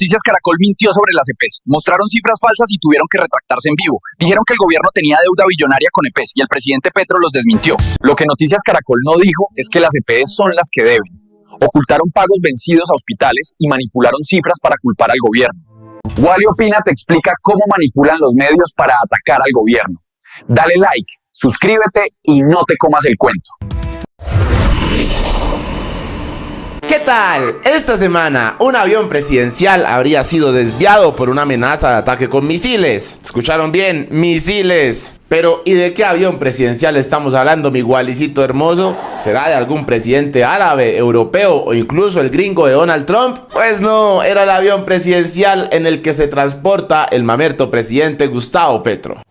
Noticias Caracol mintió sobre las EPS. Mostraron cifras falsas y tuvieron que retractarse en vivo. Dijeron que el gobierno tenía deuda billonaria con EPS y el presidente Petro los desmintió. Lo que Noticias Caracol no dijo es que las EPS son las que deben. Ocultaron pagos vencidos a hospitales y manipularon cifras para culpar al gobierno. Wally Opina te explica cómo manipulan los medios para atacar al gobierno. Dale like, suscríbete y no te comas el cuento. ¿Qué tal? Esta semana un avión presidencial habría sido desviado por una amenaza de ataque con misiles. ¿Escucharon bien? Misiles. Pero ¿y de qué avión presidencial estamos hablando, mi Wallycito hermoso? ¿Será de algún presidente árabe, europeo o incluso el gringo de Donald Trump? Pues no, era el avión presidencial en el que se transporta el mamerto presidente Gustavo Petro.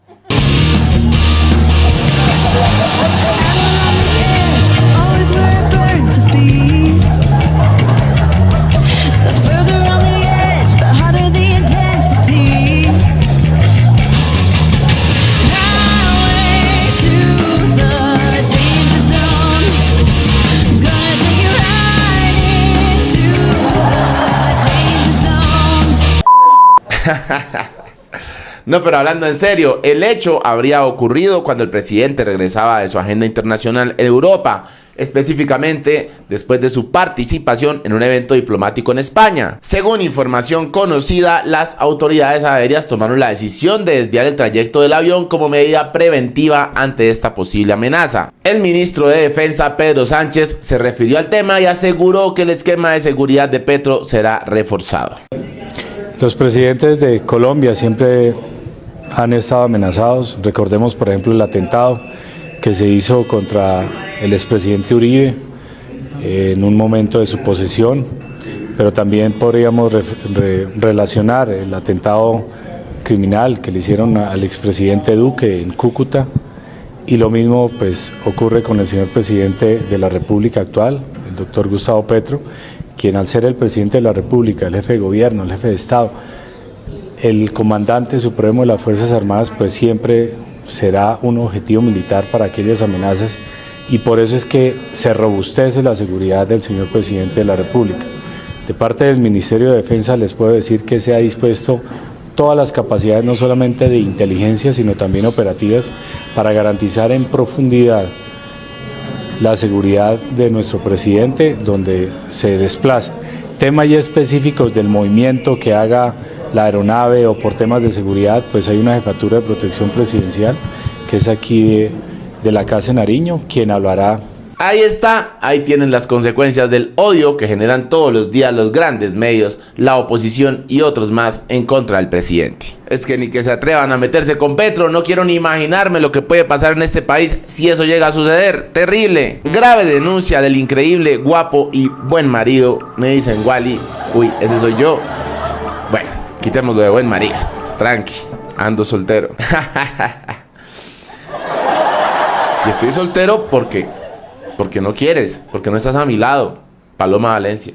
No, pero hablando en serio, el hecho habría ocurrido cuando el presidente regresaba de su agenda internacional en Europa, específicamente después de su participación en un evento diplomático en España. Según información conocida, las autoridades aéreas tomaron la decisión de desviar el trayecto del avión como medida preventiva ante esta posible amenaza. El ministro de Defensa, Pedro Sánchez, se refirió al tema y aseguró que el esquema de seguridad de Petro será reforzado. Los presidentes de Colombia siempre han estado amenazados. Recordemos, por ejemplo, el atentado que se hizo contra el expresidente Uribe en un momento de su posesión, pero también podríamos relacionar el atentado criminal que le hicieron al expresidente Duque en Cúcuta, y lo mismo pues ocurre con el señor presidente de la República actual, el doctor Gustavo Petro, quien al ser el presidente de la República, el jefe de gobierno, el jefe de Estado, el comandante supremo de las Fuerzas Armadas, pues siempre será un objetivo militar para aquellas amenazas, y por eso es que se robustece la seguridad del señor presidente de la República. De parte del Ministerio de Defensa les puedo decir que se ha dispuesto todas las capacidades, no solamente de inteligencia, sino también operativas, para garantizar en profundidad la seguridad de nuestro presidente donde se desplaza. Temas ya específicos del movimiento que haga la aeronave o por temas de seguridad, pues hay una jefatura de protección presidencial que es aquí de la Casa de Nariño, quien hablará. Ahí está, ahí tienen las consecuencias del odio que generan todos los días los grandes medios, la oposición y otros más en contra del presidente. Es que ni que se atrevan a meterse con Petro, no quiero ni imaginarme lo que puede pasar en este país si eso llega a suceder. Terrible. Grave denuncia del increíble, guapo y buen marido, me dicen Wally. Uy, ese soy yo. Bueno, quitémoslo de buen marido. Tranqui, ando soltero. Y estoy soltero porque no quieres, porque no estás a mi lado, Paloma Valencia.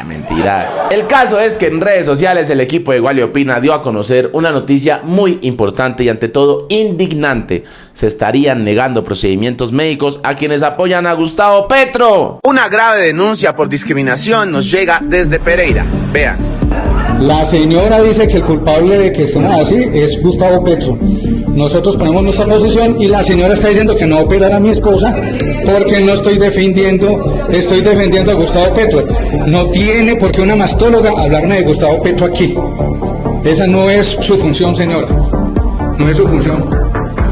Mentira. El caso es que en redes sociales el equipo de Wally Opina dio a conocer una noticia muy importante y ante todo indignante. Se estarían negando procedimientos médicos a quienes apoyan a Gustavo Petro. Una grave denuncia por discriminación nos llega desde Pereira. Vean. La señora dice que el culpable de que estemos así es Gustavo Petro. Nosotros ponemos nuestra posición y la señora está diciendo que no va a operar a mi esposa porque no estoy defendiendo a Gustavo Petro. No tiene por qué una mastóloga hablarme de Gustavo Petro aquí. Esa no es su función, señora. No es su función.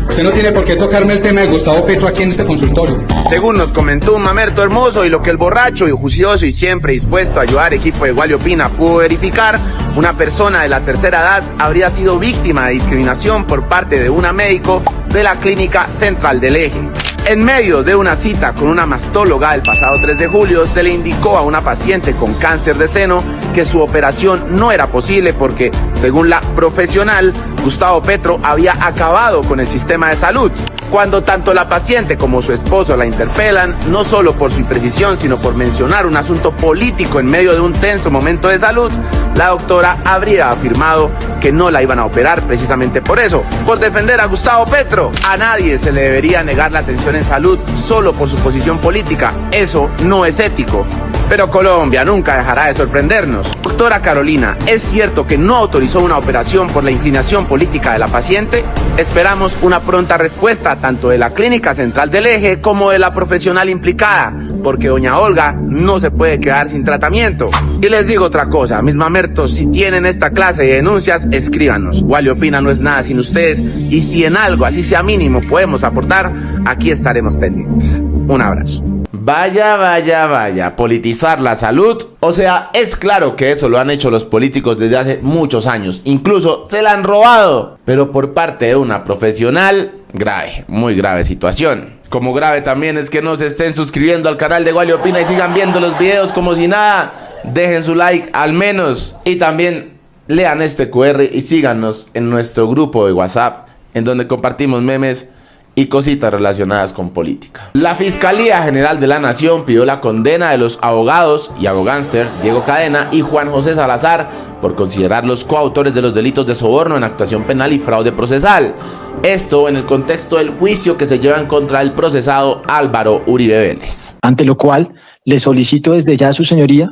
Usted no tiene por qué tocarme el tema de Gustavo Petro aquí en este consultorio. Según nos comentó un mamerto hermoso y lo que el borracho y juicioso y siempre dispuesto a ayudar equipo de Wally Opina pudo verificar, una persona de la tercera edad habría sido víctima de discriminación por parte de una médico de la Clínica Central del Eje. En medio de una cita con una mastóloga el pasado 3 de julio, se le indicó a una paciente con cáncer de seno que su operación no era posible porque, según la profesional, Gustavo Petro había acabado con el sistema de salud. Cuando tanto la paciente como su esposo la interpelan, no solo por su imprecisión, sino por mencionar un asunto político en medio de un tenso momento de salud, la doctora habría afirmado que no la iban a operar precisamente por eso, por defender a Gustavo Petro. A nadie se le debería negar la atención en salud solo por su posición política. Eso no es ético. Pero Colombia nunca dejará de sorprendernos. Doctora Carolina, ¿es cierto que no autorizó una operación por la inclinación política de la paciente? Esperamos una pronta respuesta tanto de la Clínica Central del Eje como de la profesional implicada, porque doña Olga no se puede quedar sin tratamiento. Y les digo otra cosa, mis mamertos, si tienen esta clase de denuncias, escríbanos. Wally Opina no es nada sin ustedes, y si en algo, así sea mínimo, podemos aportar, aquí estaremos pendientes. Un abrazo. Vaya, politizar la salud. O sea, es claro que eso lo han hecho los políticos desde hace muchos años. Incluso se la han robado, pero por parte de una profesional. Grave, muy grave situación. Como grave también es que no se estén suscribiendo al canal de Wally Opina y sigan viendo los videos como si nada. Dejen su like al menos. Y también lean este QR y síganos en nuestro grupo de WhatsApp, en donde compartimos memes y cositas relacionadas con política. La Fiscalía General de la Nación pidió la condena de los abogados y abogánster Diego Cadena y Juan José Salazar por considerarlos coautores de los delitos de soborno en actuación penal y fraude procesal. Esto en el contexto del juicio que se lleva en contra del procesado Álvaro Uribe Vélez. Ante lo cual, le solicito desde ya a su señoría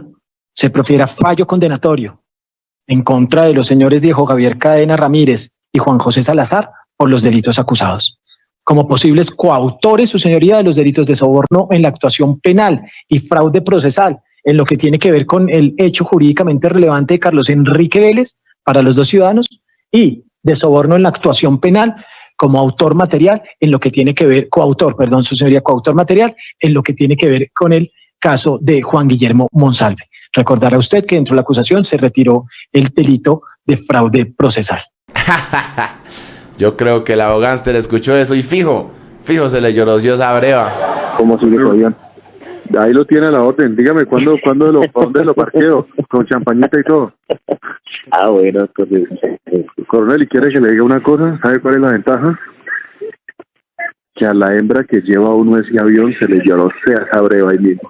se profiera fallo condenatorio en contra de los señores Diego Javier Cadena Ramírez y Juan José Salazar por los delitos acusados, como posibles coautores, su señoría, de los delitos de soborno en la actuación penal y fraude procesal, en lo que tiene que ver con el hecho jurídicamente relevante de Carlos Enrique Vélez para los dos ciudadanos, y de soborno en la actuación penal como autor material en lo que tiene que ver, coautor material en lo que tiene que ver con el caso de Juan Guillermo Monsalve. Recordará usted que dentro de la acusación se retiró el delito de fraude procesal. Yo creo que el abogánster escuchó eso y fijo se le lloró esa breva. Como si le podían. Ahí lo tiene la orden. Dígame ¿dónde lo parqueo? Con champañita y todo. Ah, bueno, Coronel, ¿y quiere que le diga una cosa? ¿Sabe cuál es la ventaja? Que a la hembra que lleva uno ese avión se le lloró esa breva ahí mismo.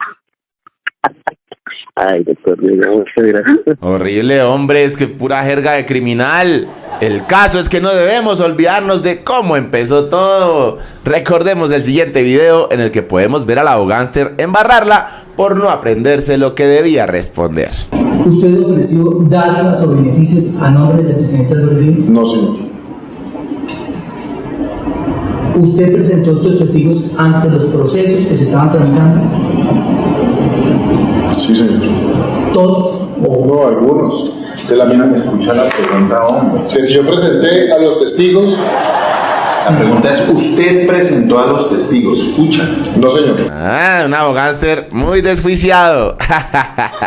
Ay, doctor, muchas gracias. Horrible, hombre, es que pura jerga de criminal. El caso es que no debemos olvidarnos de cómo empezó todo. Recordemos el siguiente video en el que podemos ver al abogánster embarrarla por no aprenderse lo que debía responder. ¿Usted ofreció dádivas o beneficios a nombre del expresidente Álvaro Uribe? No, señor. ¿Usted presentó estos testigos ante los procesos que se estaban tramitando? Sí, señor. ¿Todos? No, algunos. Usted la mina me escucha la pregunta, hombre. Que si yo presenté a los testigos. La pregunta es, ¿usted presentó a los testigos? Escucha. No, señor. Un abogánster muy desjuiciado.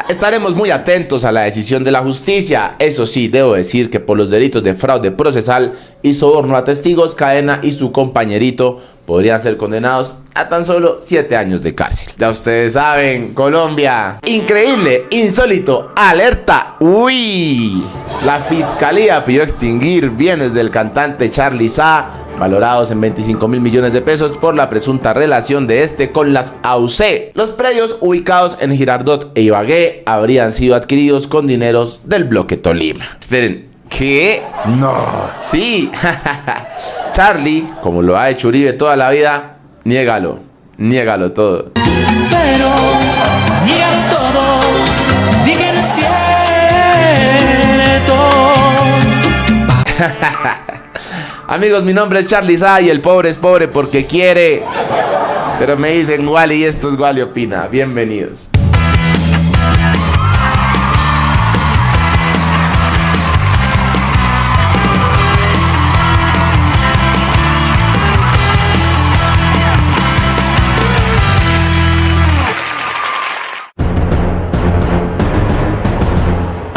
Estaremos muy atentos a la decisión de la justicia. Eso sí, debo decir que por los delitos de fraude procesal y soborno a testigos, Cadena y su compañerito podrían ser condenados a tan solo 7 años de cárcel. Ya ustedes saben, Colombia. Increíble, insólito, alerta. ¡Uy! La fiscalía pidió extinguir bienes del cantante Charly Sa, valorados en 25.000 millones de pesos por la presunta relación de este con las AUC. Los predios ubicados en Girardot e Ibagué habrían sido adquiridos con dineros del Bloque Tolima. Esperen, ¿qué? No. Sí. Charly, como lo ha hecho Uribe toda la vida, niégalo todo. Pero niégalo todo, di que no es cierto. Amigos, mi nombre es Charly Sa y el pobre es pobre porque quiere. Pero me dicen Wally y esto es Wally Opina. Bienvenidos.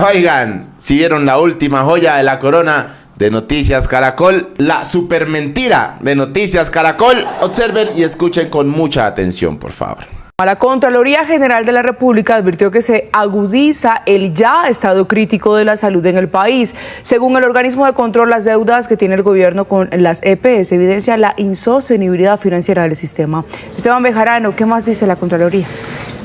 Oigan, si vieron la última joya de la corona de Noticias Caracol, la super mentira de Noticias Caracol, observen y escuchen con mucha atención, por favor. La Contraloría General de la República advirtió que se agudiza el ya estado crítico de la salud en el país. Según el organismo de control, las deudas que tiene el gobierno con las EPS evidencian la insostenibilidad financiera del sistema. Esteban Bejarano, ¿qué más dice la Contraloría?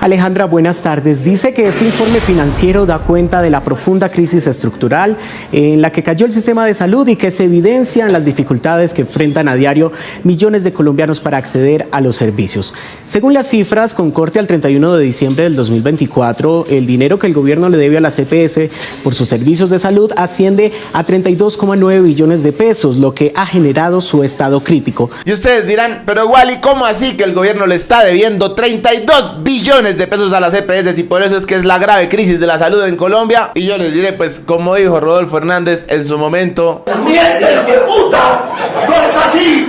Alejandra, buenas tardes. Dice que este informe financiero da cuenta de la profunda crisis estructural en la que cayó el sistema de salud y que se evidencian las dificultades que enfrentan a diario millones de colombianos para acceder a los servicios. Según las cifras, con corte al 31 de diciembre del 2024, el dinero que el gobierno le debe a las EPS por sus servicios de salud asciende a 32,9 billones de pesos, lo que ha generado su estado crítico. Y ustedes dirán, pero Wally, ¿cómo así que el gobierno le está debiendo 32 billones de pesos a las EPS y por eso es que es la grave crisis de la salud en Colombia? Y yo les diré, pues como dijo Rodolfo Hernández en su momento: ¡mientes de puta! ¡No es así!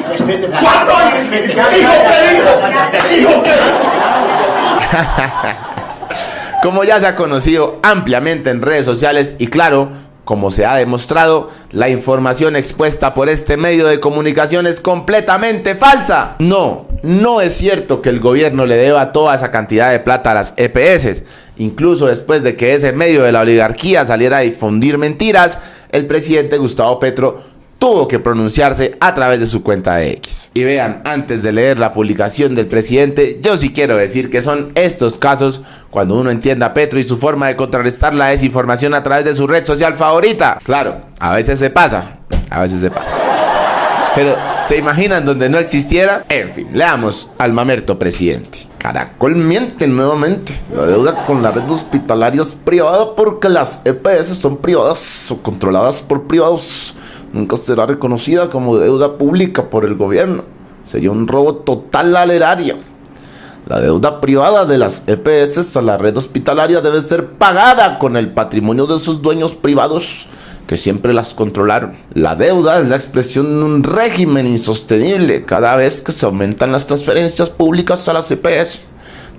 ¿Cuándo? ¡Dijo que Como ya se ha conocido ampliamente en redes sociales y claro, como se ha demostrado, la información expuesta por este medio de comunicación es completamente falsa. No es cierto que el gobierno le deba toda esa cantidad de plata a las EPS. Incluso después de que ese medio de la oligarquía saliera a difundir mentiras, el presidente Gustavo Petro tuvo que pronunciarse a través de su cuenta de X. Y vean, antes de leer la publicación del presidente, yo sí quiero decir que son estos casos cuando uno entiende a Petro y su forma de contrarrestar la desinformación a través de su red social favorita. Claro, a veces se pasa. Pero, ¿se imaginan donde no existiera? En fin, leamos al mamerto presidente. Caracol miente nuevamente. La deuda con la red hospitalaria es privada porque las EPS son privadas o controladas por privados. Nunca será reconocida como deuda pública por el gobierno. Sería un robo total al erario. La deuda privada de las EPS a la red hospitalaria debe ser pagada con el patrimonio de sus dueños privados, que siempre las controlaron. La deuda es la expresión de un régimen insostenible. Cada vez que se aumentan las transferencias públicas a las EPS,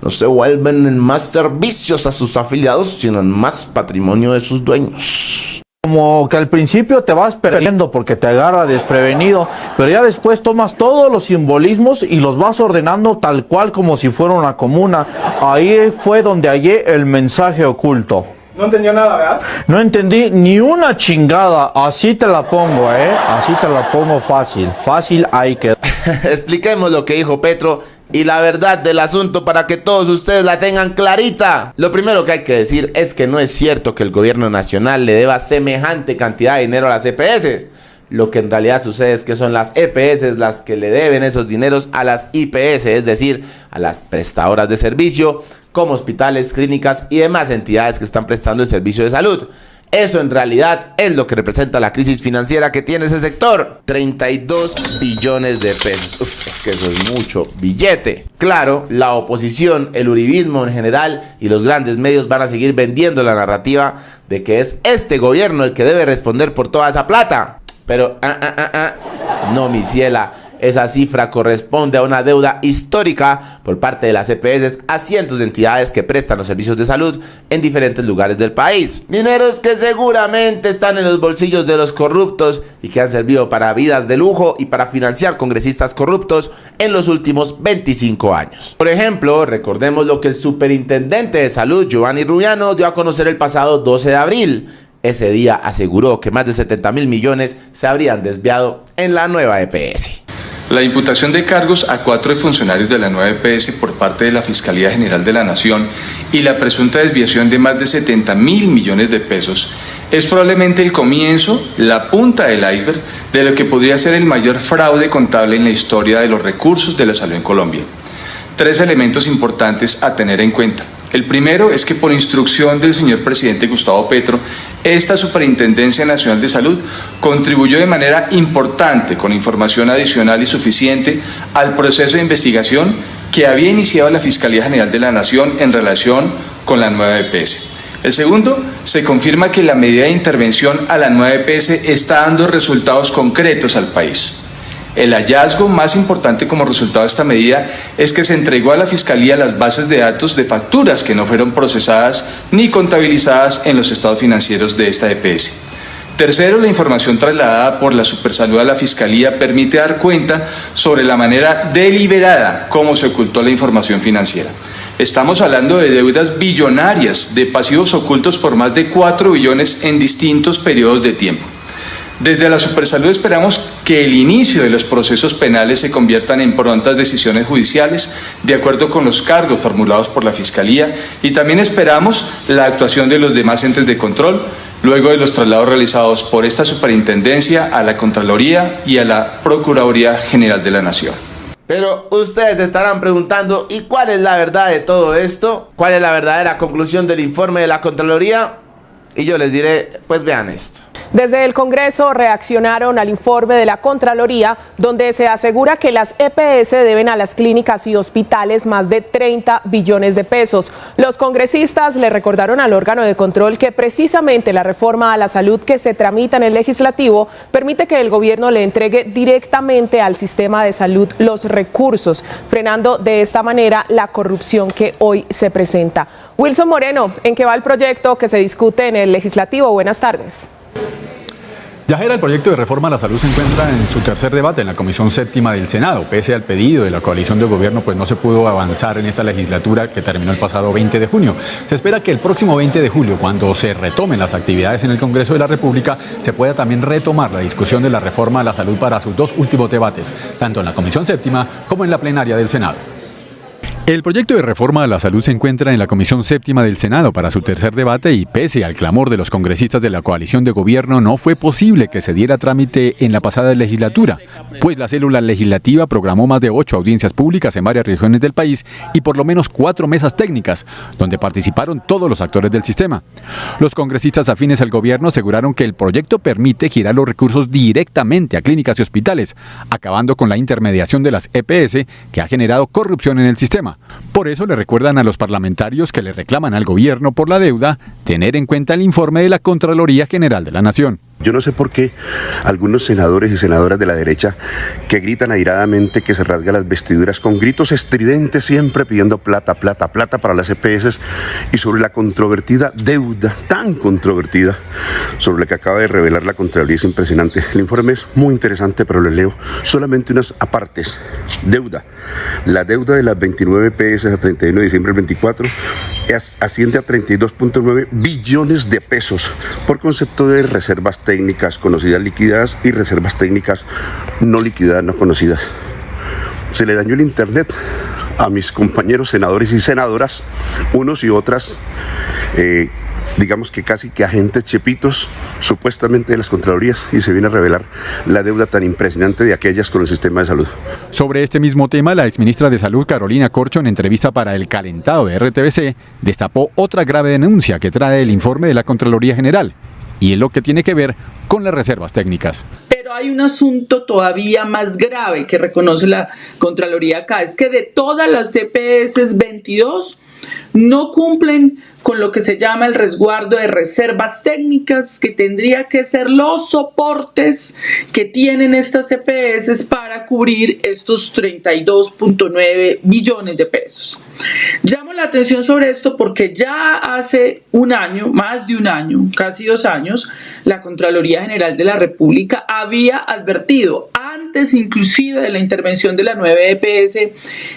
no se vuelven en más servicios a sus afiliados, sino en más patrimonio de sus dueños. Como que al principio te vas perdiendo porque te agarra desprevenido, pero ya después tomas todos los simbolismos y los vas ordenando tal cual como si fuera una comuna. Ahí fue donde hallé el mensaje oculto. No entendió nada, ¿verdad? No entendí ni una chingada, así te la pongo, así te la pongo fácil ahí quedó. Expliquemos lo que dijo Petro y la verdad del asunto para que todos ustedes la tengan clarita. Lo primero que hay que decir es que no es cierto que el gobierno nacional le deba semejante cantidad de dinero a las EPS. Lo que en realidad sucede es que son las EPS las que le deben esos dineros a las IPS, es decir, a las prestadoras de servicio, como hospitales, clínicas y demás entidades que están prestando el servicio de salud. Eso en realidad es lo que representa la crisis financiera que tiene ese sector. 32 billones de pesos. Es que eso es mucho billete. Claro, la oposición, el uribismo en general y los grandes medios van a seguir vendiendo la narrativa de que es este gobierno el que debe responder por toda esa plata. Pero, no, mi ciela. Esa cifra corresponde a una deuda histórica por parte de las EPS a cientos de entidades que prestan los servicios de salud en diferentes lugares del país. Dineros que seguramente están en los bolsillos de los corruptos y que han servido para vidas de lujo y para financiar congresistas corruptos en los últimos 25 años. Por ejemplo, recordemos lo que el superintendente de salud, Giovanni Rubiano, dio a conocer el pasado 12 de abril. Ese día aseguró que más de 70.000 millones se habrían desviado en la nueva EPS. La imputación de cargos a 4 funcionarios de la nueva EPS por parte de la Fiscalía General de la Nación y la presunta desviación de más de 70.000 millones de pesos es probablemente el comienzo, la punta del iceberg de lo que podría ser el mayor fraude contable en la historia de los recursos de la salud en Colombia. 3 elementos importantes a tener en cuenta. El primero es que por instrucción del señor presidente Gustavo Petro, esta Superintendencia Nacional de Salud contribuyó de manera importante con información adicional y suficiente al proceso de investigación que había iniciado la Fiscalía General de la Nación en relación con la nueva EPS. El segundo, se confirma que la medida de intervención a la nueva EPS está dando resultados concretos al país. El hallazgo más importante como resultado de esta medida es que se entregó a la Fiscalía las bases de datos de facturas que no fueron procesadas ni contabilizadas en los estados financieros de esta EPS. Tercero, la información trasladada por la Supersalud a la Fiscalía permite dar cuenta sobre la manera deliberada como se ocultó la información financiera. Estamos hablando de deudas billonarias, de pasivos ocultos por más de 4 billones en distintos periodos de tiempo. Desde la Supersalud esperamos que el inicio de los procesos penales se conviertan en prontas decisiones judiciales de acuerdo con los cargos formulados por la Fiscalía, y también esperamos la actuación de los demás entes de control luego de los traslados realizados por esta superintendencia a la Contraloría y a la Procuraduría General de la Nación. Pero ustedes estarán preguntando, ¿y cuál es la verdad de todo esto? ¿Cuál es la verdadera conclusión del informe de la Contraloría? Y yo les diré, pues vean esto. Desde el Congreso reaccionaron al informe de la Contraloría, donde se asegura que las EPS deben a las clínicas y hospitales más de 30 billones de pesos. Los congresistas le recordaron al órgano de control que precisamente la reforma a la salud que se tramita en el legislativo permite que el gobierno le entregue directamente al sistema de salud los recursos, frenando de esta manera la corrupción que hoy se presenta. Wilson Moreno, ¿en qué va el proyecto que se discute en el legislativo? Buenas tardes. Yajera, el proyecto de reforma a la salud se encuentra en su tercer debate en la Comisión Séptima del Senado. Pese al pedido de la coalición de gobierno, pues no se pudo avanzar en esta legislatura que terminó el pasado 20 de junio. Se espera que el próximo 20 de julio, cuando se retomen las actividades en el Congreso de la República, se pueda también retomar la discusión de la reforma a la salud para sus dos últimos debates, tanto en la Comisión Séptima como en la plenaria del Senado. El proyecto de reforma a la salud se encuentra en la Comisión Séptima del Senado para su tercer debate y pese al clamor de los congresistas de la coalición de gobierno no fue posible que se diera trámite en la pasada legislatura, pues la célula legislativa programó más de 8 audiencias públicas en varias regiones del país y por lo menos 4 mesas técnicas, donde participaron todos los actores del sistema. Los congresistas afines al gobierno aseguraron que el proyecto permite girar los recursos directamente a clínicas y hospitales, acabando con la intermediación de las EPS que ha generado corrupción en el sistema. Por eso le recuerdan a los parlamentarios que le reclaman al gobierno por la deuda tener en cuenta el informe de la Contraloría General de la Nación. Yo no sé por qué algunos senadores y senadoras de la derecha que gritan airadamente que se rasga las vestiduras con gritos estridentes siempre pidiendo plata, plata, plata para las EPS y sobre la controvertida deuda, tan controvertida, sobre la que acaba de revelar la Contraloría es impresionante. El informe es muy interesante, pero le leo solamente unas apartes. Deuda. La deuda de las 29 EPS a 31 de diciembre del 24 asciende a 32.9 billones de pesos por concepto de reservas técnicas conocidas liquidadas y reservas técnicas no liquidadas no conocidas. Se le dañó el internet a mis compañeros senadores y senadoras, unos y otras, digamos que casi que agentes chepitos, supuestamente de las Contralorías, y se viene a revelar la deuda tan impresionante de aquellas con el sistema de salud. Sobre este mismo tema, la exministra de Salud, Carolina Corcho, en entrevista para El Calentado de RTVC, destapó otra grave denuncia que trae el informe de la Contraloría General, y es lo que tiene que ver con las reservas técnicas. Pero hay un asunto todavía más grave que reconoce la Contraloría acá, es que de todas las EPS 22 no cumplen con lo que se llama el resguardo de reservas técnicas, que tendría que ser los soportes que tienen estas EPS para cubrir estos 32.9 billones de pesos. Llamo la atención sobre esto porque ya hace un año, más de un año, casi 2 años, la Contraloría General de la República había advertido, antes inclusive de la intervención de la nueva EPS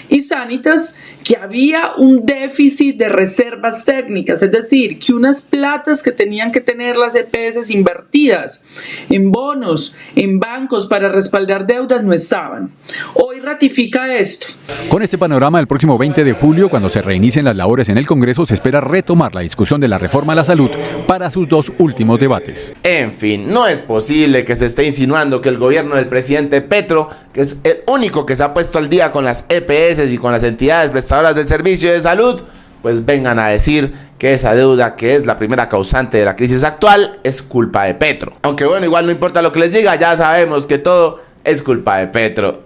y Sanitas, que había un déficit de reservas técnicas, es decir, que unas platas que tenían que tener las EPS invertidas en bonos, en bancos para respaldar deudas no estaban. Hoy ratifica esto. Con este panorama, el próximo 20 de julio, cuando se reinicien las labores en el Congreso, se espera retomar la discusión de la reforma a la salud para sus dos últimos debates. En fin, no es posible que se esté insinuando que el gobierno del presidente Petro, que es el único que se ha puesto al día con las EPS y con las entidades prestadoras del servicio de salud, pues vengan a decir que esa deuda, que es la primera causante de la crisis actual, es culpa de Petro. Aunque bueno, igual no importa lo que les diga, ya sabemos que todo es culpa de Petro.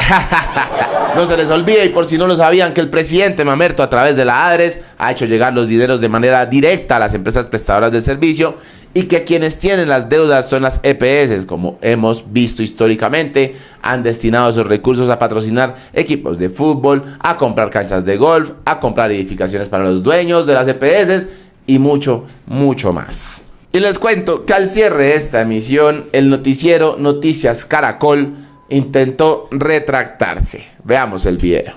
No se les olvide, y por si no lo sabían, que el presidente Mamerto, a través de la ADRES, ha hecho llegar los dineros de manera directa a las empresas prestadoras de servicio, y que quienes tienen las deudas son las EPS, como hemos visto históricamente. Han destinado esos recursos a patrocinar equipos de fútbol, a comprar canchas de golf, a comprar edificaciones para los dueños de las EPS y mucho, mucho más. Y les cuento que al cierre de esta emisión, el noticiero Noticias Caracol intentó retractarse. Veamos el video.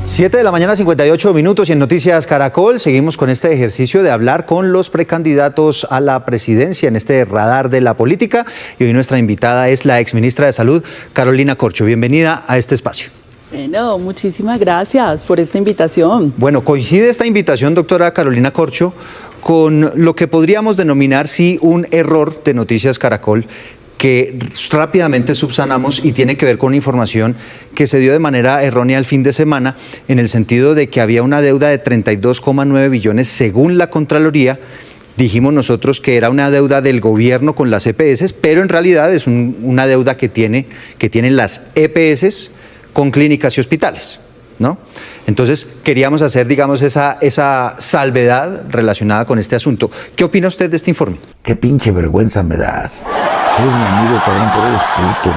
7 de la mañana, 58 minutos, y en Noticias Caracol seguimos con este ejercicio de hablar con los precandidatos a la presidencia en este radar de la política. Y hoy nuestra invitada es la exministra de Salud, Carolina Corcho. Bienvenida a este espacio. Bueno, muchísimas gracias por esta invitación. Bueno, coincide esta invitación, doctora Carolina Corcho, con lo que podríamos denominar, sí, un error de Noticias Caracol, que rápidamente subsanamos y tiene que ver con información que se dio de manera errónea el fin de semana, en el sentido de que había una deuda de 32,9 billones según la Contraloría. Dijimos nosotros que era una deuda del gobierno con las EPS, pero en realidad es una deuda que tienen las EPS con clínicas y hospitales, ¿no? Entonces queríamos hacer, digamos, esa salvedad relacionada con este asunto. ¿Qué opina usted de este informe? Qué pinche vergüenza me das. Eres mi amigo, cabrón, pero eres puto.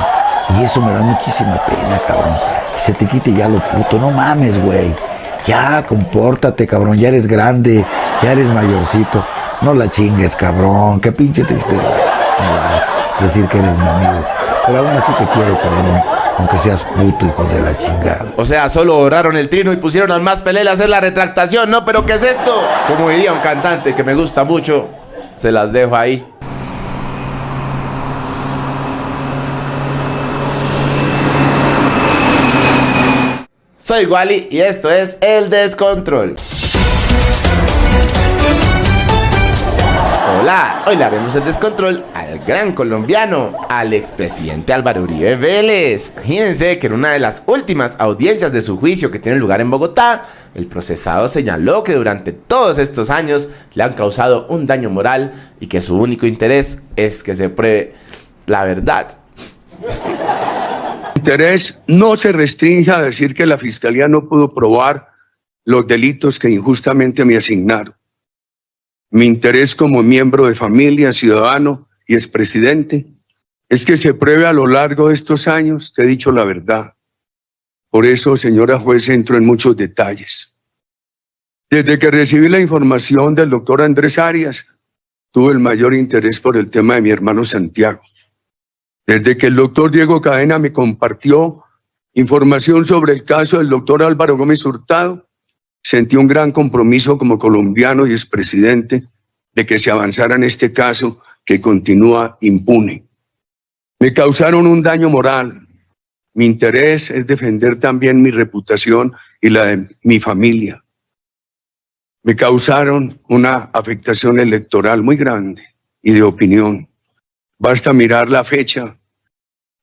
Y eso me da muchísima pena, cabrón. Que se te quite ya lo puto. No mames, güey. Ya, compórtate, cabrón. Ya eres grande. Ya eres mayorcito. No la chingues, cabrón. Qué pinche tristeza me das decir que eres mi amigo. Pero aún así te quiero, cabrón. Aunque seas puto, hijo de la chingada. O sea, solo borraron el trino y pusieron al más Pelé a hacer la retractación. No, pero ¿qué es esto? Como diría un cantante que me gusta mucho, se las dejo ahí. Soy Wally y esto es El Descontrol. Hola, hoy le haremos el descontrol al gran colombiano, al expresidente Álvaro Uribe Vélez. Imagínense que en una de las últimas audiencias de su juicio que tiene lugar en Bogotá, el procesado señaló que durante todos estos años le han causado un daño moral y que su único interés es que se pruebe la verdad. Mi interés no se restringe a decir que la Fiscalía no pudo probar los delitos que injustamente me asignaron. Mi interés como miembro de familia, ciudadano y expresidente es que se pruebe a lo largo de estos años que he dicho la verdad. Por eso, señora juez, entro en muchos detalles. Desde que recibí la información del doctor Andrés Arias, tuve el mayor interés por el tema de mi hermano Santiago. Desde que el doctor Diego Cadena me compartió información sobre el caso del doctor Álvaro Gómez Hurtado, sentí un gran compromiso como colombiano y expresidente de que se avanzara en este caso que continúa impune. Me causaron un daño moral. Mi interés es defender también mi reputación y la de mi familia. Me causaron una afectación electoral muy grande y de opinión. Basta mirar la fecha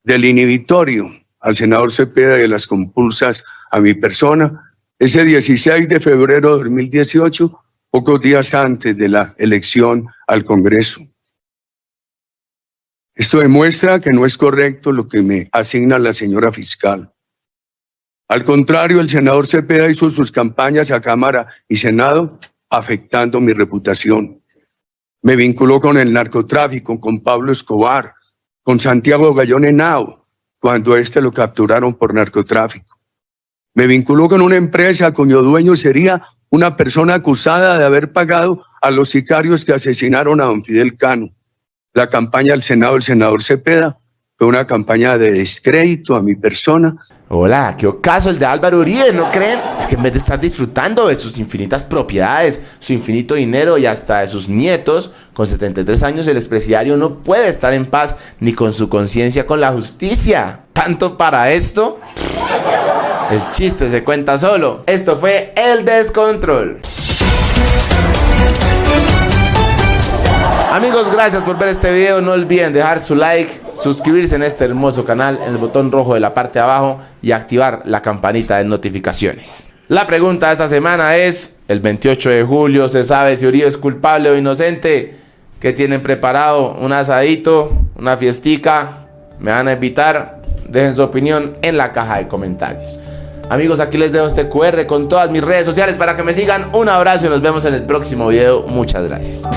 del inhibitorio al senador Cepeda y de las compulsas a mi persona, ese 16 de febrero de 2018, pocos días antes de la elección al Congreso. Esto demuestra que no es correcto lo que me asigna la señora fiscal. Al contrario, el senador Cepeda hizo sus campañas a Cámara y Senado afectando mi reputación. Me vinculó con el narcotráfico, con Pablo Escobar, con Santiago Gallón Henao, cuando lo capturaron por narcotráfico. Me vinculó con una empresa cuyo dueño sería una persona acusada de haber pagado a los sicarios que asesinaron a don Fidel Cano. La campaña del Senado del senador Cepeda fue una campaña de descrédito a mi persona. Hola, qué ocaso el de Álvaro Uribe, ¿no creen? Es que en vez de estar disfrutando de sus infinitas propiedades, su infinito dinero y hasta de sus nietos, con 73 años el expresidiario no puede estar en paz ni con su conciencia con la justicia. ¿Tanto para esto? El chiste se cuenta solo. Esto fue El Descontrol. Amigos, gracias por ver este video. No olviden dejar su like, suscribirse en este hermoso canal en el botón rojo de la parte de abajo y activar la campanita de notificaciones. La pregunta de esta semana es: el 28 de julio se sabe si Uribe es culpable o inocente. ¿Qué tienen preparado? ¿Un asadito? ¿Una fiestica? ¿Me van a invitar? Dejen su opinión en la caja de comentarios. Amigos, aquí les dejo este QR con todas mis redes sociales para que me sigan. Un abrazo y nos vemos en el próximo video. Muchas gracias.